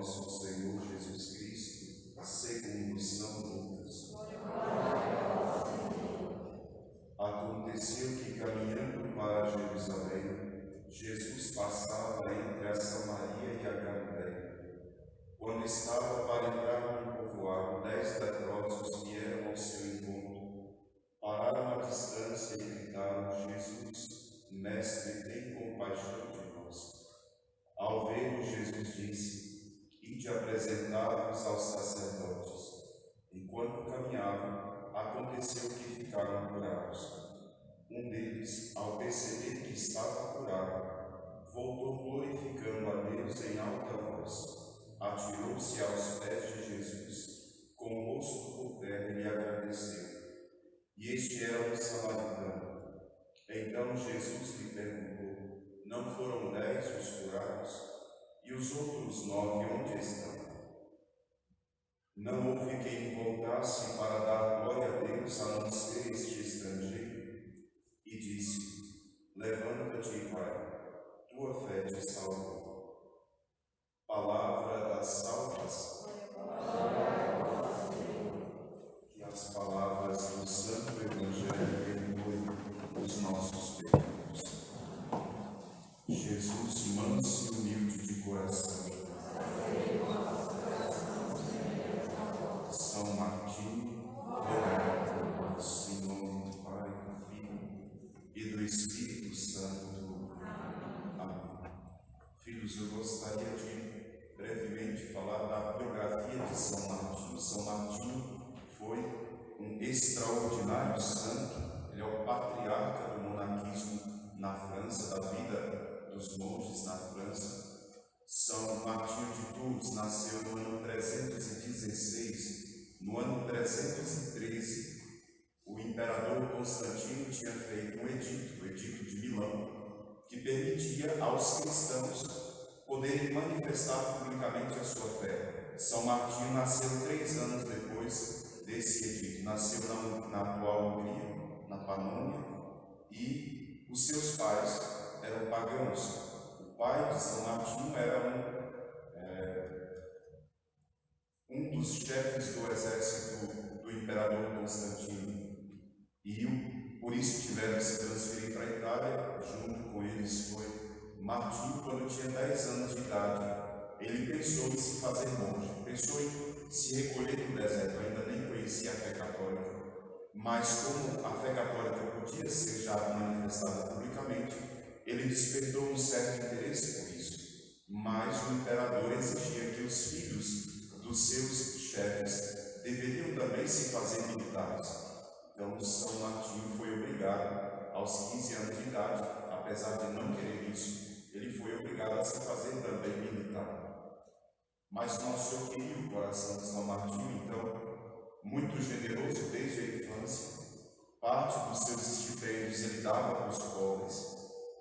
nosso Senhor Jesus Cristo, segundo São Lucas. Aconteceu que, caminhando para Jerusalém, Jesus passava entre a Samaria e a Galiléia. Quando estava para entrar num povoado, 10 leprosos vieram ao seu encontro, pararam à distância e gritaram: Jesus, Mestre, tem compaixão de nós. Ao vê-lo, Jesus disse: Ide apresentar-vos aos sacerdotes. Enquanto caminhavam, aconteceu que ficaram curados. Um deles, ao perceber que estava curado, voltou glorificando a Deus em alta voz, atirou-se aos pés de Jesus, com o rosto por terra, e lhe agradeceu. E este era um samaritano. Então Jesus lhe perguntou: Não foram 10 os curados? E os outros 9 onde estão? Não houve quem voltasse para dar glória a Deus, a não ser este estrangeiro? E disse: Levanta-te e vai, tua fé te salvou. Palavra da salvação. Que as palavras do Santo Evangelho perdoem os nossos pecados. Jesus, manso e humilde de coração. São Martinho, rogai por nós, em nome do Pai, do Filho e do Espírito Santo. Amém. Filhos, eu gostaria de brevemente falar da biografia de São Martinho. São Martinho foi um extraordinário santo. Ele é o patriarca do monaquismo na França, da vida dos monges na França. São Martinho de Tours nasceu no ano 316. No ano 313, o imperador Constantino tinha feito um edito, o Edito de Milão, que permitia aos cristãos poderem manifestar publicamente a sua fé. São Martinho nasceu 3 anos depois desse edito. Nasceu na atual Hungria, na Panônia, e os seus pais eram pagãos. O pai de São Martinho era um dos chefes do exército do imperador Constantino, e por isso tiveram que se transferir para a Itália. Junto com eles foi Martinho. Quando tinha 10 anos de idade, ele pensou em se fazer monge, pensou em se recolher do deserto. Ainda nem conhecia a fé católica, mas como a fé católica podia ser já manifestada publicamente, ele despertou um certo interesse por isso. Mas o imperador exigia que os filhos dos seus chefes deveriam também se fazer militares. Então São Martinho foi obrigado, aos 15 anos de idade, apesar de não querer isso, ele foi obrigado a se fazer também militar. Mas nosso Senhor queria o coração de São Martinho, então, muito generoso desde a infância, parte dos seus estipêndios ele dava para os pobres.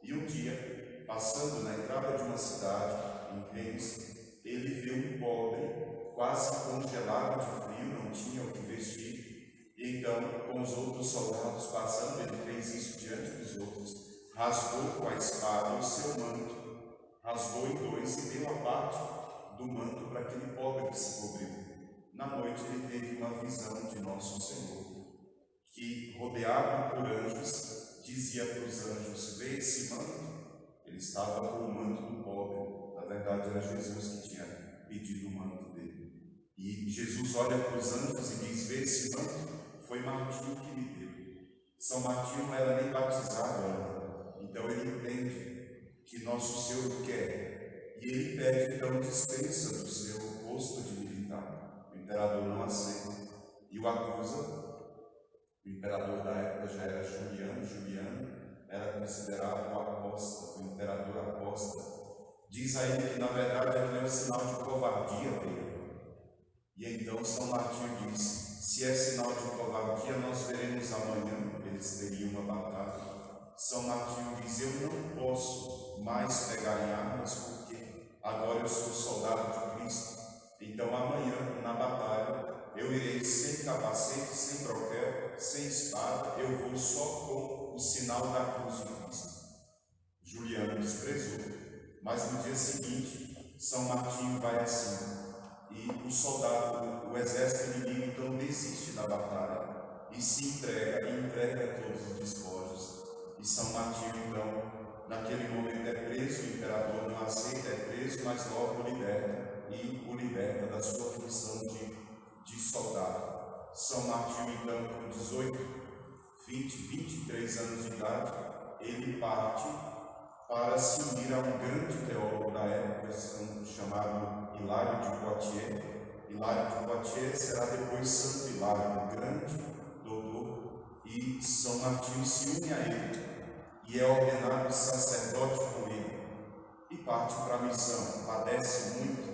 E um dia, passando na entrada de uma cidade, em Reims, ele viu um pobre quase congelado de frio, não tinha o que vestir. E então, com os outros soldados passando, ele fez isso diante dos outros, rasgou com a espada o seu manto, rasgou em 2 e deu a parte do manto para aquele pobre que se cobriu. Na noite ele teve uma visão de Nosso Senhor, que, rodeado por anjos, dizia para os anjos: vê esse manto? Ele estava com o manto do pobre. Na verdade era Jesus que tinha pedido o manto dele. E Jesus olha para os anjos e diz: vê esse manto? Foi Martinho que me deu. São Martinho não era nem batizado ainda, então ele entende que Nosso Senhor quer, e ele pede então dispensa do seu posto de militar. O imperador não aceita e o acusa. O imperador da época já era Juliano. Juliano era considerado o apóstata, o imperador apóstata. Diz a ele que na verdade aquilo é um sinal de covardia dele. E então São Martinho diz: se é sinal de covardia, nós veremos amanhã. Eles teriam uma batalha. São Martinho diz: eu não posso mais pegar em armas, porque agora eu sou soldado de Cristo. Então amanhã, na batalha, eu irei sem capacete, sem broquel, sem espada, eu vou só com o sinal da cruz de Cristo. Juliano desprezou, mas no dia seguinte, São Martinho vai assim: o exército inimigo então desiste da batalha e se entrega todos os despojos. E São Martinho então, naquele momento é preso, o imperador não aceita, é preso, mas logo o liberta e o liberta da sua função de soldado. São Martinho então, com 18, 20, 23 anos de idade, ele parte para se unir a um grande teólogo da época, chamado Hilário de Poitiers. Hilário de Poitiers será depois Santo Hilário, um grande doutor, e São Martinho se une a ele e é ordenado sacerdote com ele e parte para a missão. Padece muito,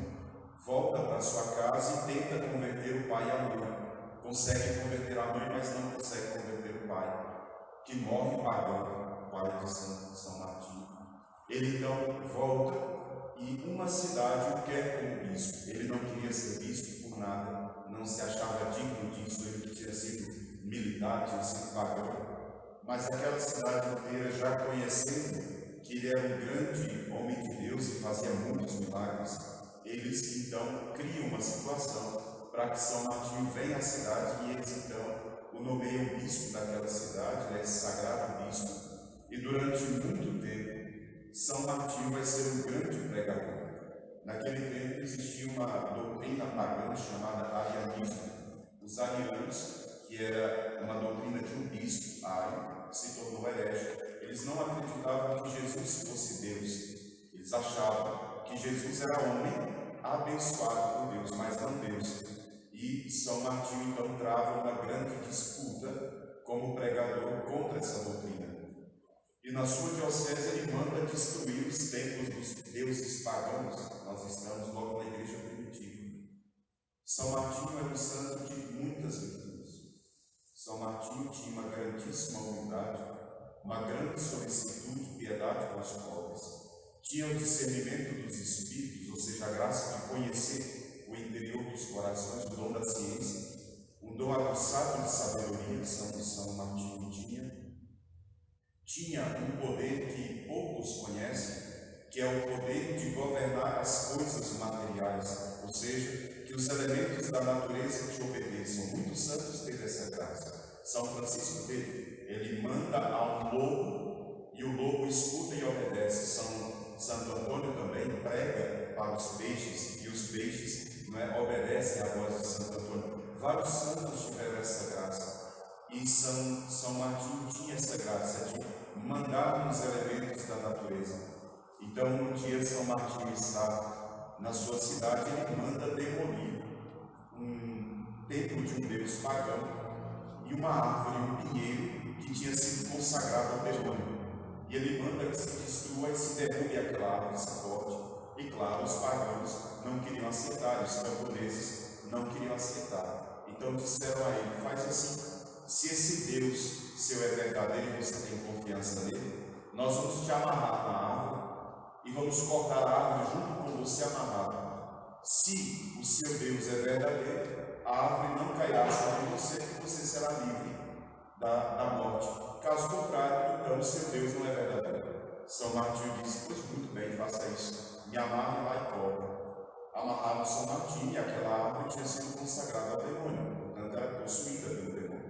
volta para sua casa e tenta converter o pai e a mãe. Consegue converter a mãe, mas não consegue converter o pai, que morre pagão, o pai de São Martinho. Ele então volta e uma cidade o quer como bispo. Ele não queria ser bispo por nada, não se achava digno disso, ele que tinha sido militar, tinha sido pagão. Mas aquela cidade inteira, já conhecendo que ele era um grande homem de Deus e fazia muitos milagres, eles então criam uma situação para que São Martinho venha à cidade e eles então o nomeiam bispo daquela cidade, ele é sagrado bispo, e durante muito tempo São Martinho vai ser um grande pregador. Naquele tempo existia uma doutrina pagã chamada arianismo. Os arianos, que era uma doutrina de um bispo ário, se tornou herege. Eles não acreditavam que Jesus fosse Deus. Eles achavam que Jesus era homem abençoado por Deus, mas não Deus. E São Martinho então trava uma grande disputa como pregador contra essa doutrina. E na sua diocese ele manda destruir os templos dos deuses pagãos. Nós estamos logo na igreja primitiva. São Martinho era um santo de muitas virtudes. São Martinho tinha uma grandíssima humildade, uma grande solicitude e piedade com os pobres. Tinha o discernimento dos espíritos, ou seja, a graça de conhecer o interior dos corações, o dom da ciência, um dom aguçado de sabedoria. São Martinho tinha um poder que poucos conhecem, que é o poder de governar as coisas materiais, ou seja, que os elementos da natureza te obedeçam. Muitos santos teve essa graça. São Francisco teve. Ele manda ao lobo e o lobo escuta e obedece. Santo Antônio também prega para os peixes e os peixes obedecem à voz de Santo Antônio. Vários santos tiveram essa graça. E São Martinho tinha essa graça de mandar nos elementos da natureza. Então, um dia São Martinho está na sua cidade e ele manda demolir um templo de um deus pagão e uma árvore, um pinheiro, que tinha sido consagrado ao demônio. E ele manda que se destrua e se derrube aquela árvore, se corte. E claro, os pagãos não queriam aceitar, os camponeses não queriam aceitar. Então disseram a ele: faz assim. Se esse Deus seu é verdadeiro e você tem confiança nele, nós vamos te amarrar na árvore e vamos cortar a árvore junto com você amarrado. Se o seu Deus é verdadeiro, a árvore não cairá sobre você e você será livre da morte. Caso contrário, então o seu Deus não é verdadeiro. São Martinho disse: pois muito bem, faça isso. Me amarre lá e corta. Amarraram São Martinho e aquela árvore tinha sido consagrada ao demônio, portanto era possuída pelo demônio.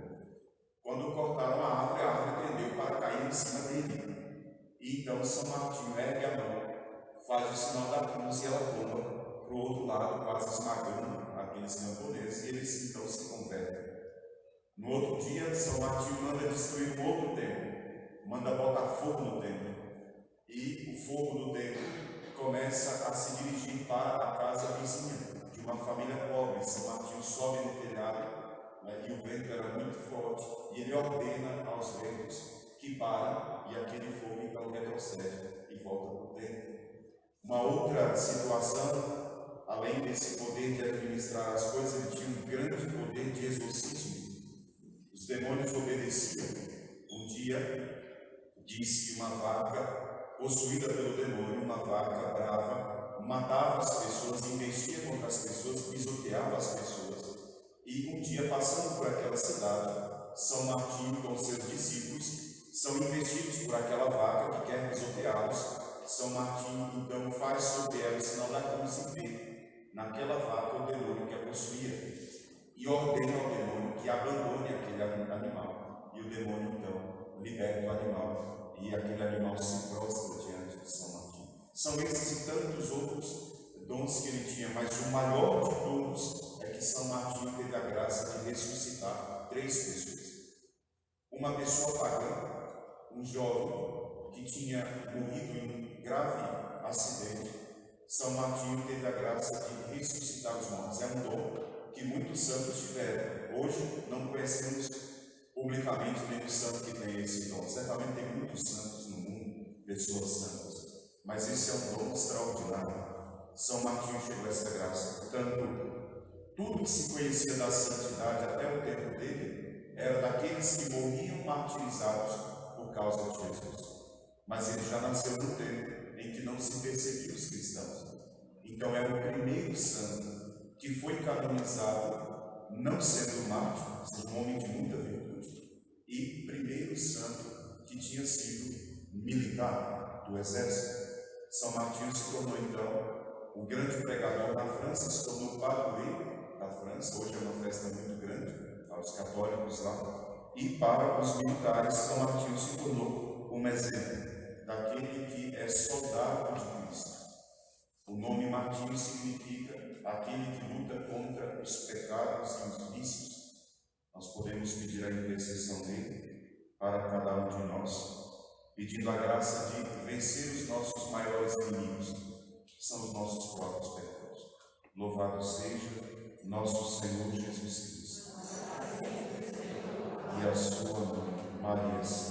Quando cortaram a árvore tendeu para cair em cima dele. E então São Martinho ergue a mão, faz o sinal da cruz e ela tomba para o outro lado, quase esmagando aqueles camponeses, e eles então se convertem. No outro dia, São Martinho manda destruir um outro templo, manda botar fogo no templo. E o fogo do templo começa a se dirigir para a casa vizinha de uma família pobre. São Martinho sobe no telhado, e o vento era muito forte, e ele ordena aos ventos que parem, e aquele fogo então retrocede e volta para o templo. Uma outra situação, além desse poder de administrar as coisas, ele tinha um grande poder de exorcismo. Os demônios obedeciam. Um dia, disse que uma vaca possuída pelo demônio, uma vaca brava, matava as pessoas, investia contra as pessoas, pisoteava as pessoas. E um dia, passando por aquela cidade, São Martinho com seus discípulos são investidos por aquela vaca que quer pisoteá-los. São Martinho então faz sobre ela o sinal da cruz e vê naquela vaca o demônio que é possuía e ordena ao demônio que abandone aquele animal. E o demônio, então, liberta o animal e aquele animal se prostra diante de São Martinho. São esses e tantos outros dons que ele tinha, mas o maior de todos é que São Martinho teve a graça de ressuscitar 3 pessoas. Uma pessoa pagã, um jovem que tinha morrido em um grave acidente. São Martinho teve a graça de ressuscitar os mortos. É um dom que muitos santos tiveram. Hoje não conhecemos publicamente nenhum santo que tenha esse dom. Certamente tem muitos santos no mundo, pessoas santas, mas esse é um dom extraordinário. São Martinho chegou a essa graça. Portanto, tudo que se conhecia da santidade até o tempo dele era daqueles que morriam martirizados por causa de Jesus. Mas ele já nasceu no tempo em que não se perseguia os cristãos. Então é o primeiro santo que foi canonizado, não sendo mártir, sendo um homem de muita virtude, e primeiro santo que tinha sido militar do exército. São Martinho se tornou então o grande pregador na França, se tornou padroeiro da França. Hoje é uma festa muito grande aos católicos lá. E para os militares, São Martinho se tornou um exemplo daquele que é soldado de Cristo. O nome Martinho significa aquele que luta contra os pecados e os vícios. Nós podemos pedir a intercessão dele para cada um de nós, pedindo a graça de vencer os nossos maiores inimigos, que são os nossos próprios pecados. Louvado seja nosso Senhor Jesus Cristo. E a sua mãe, Maria Santíssima.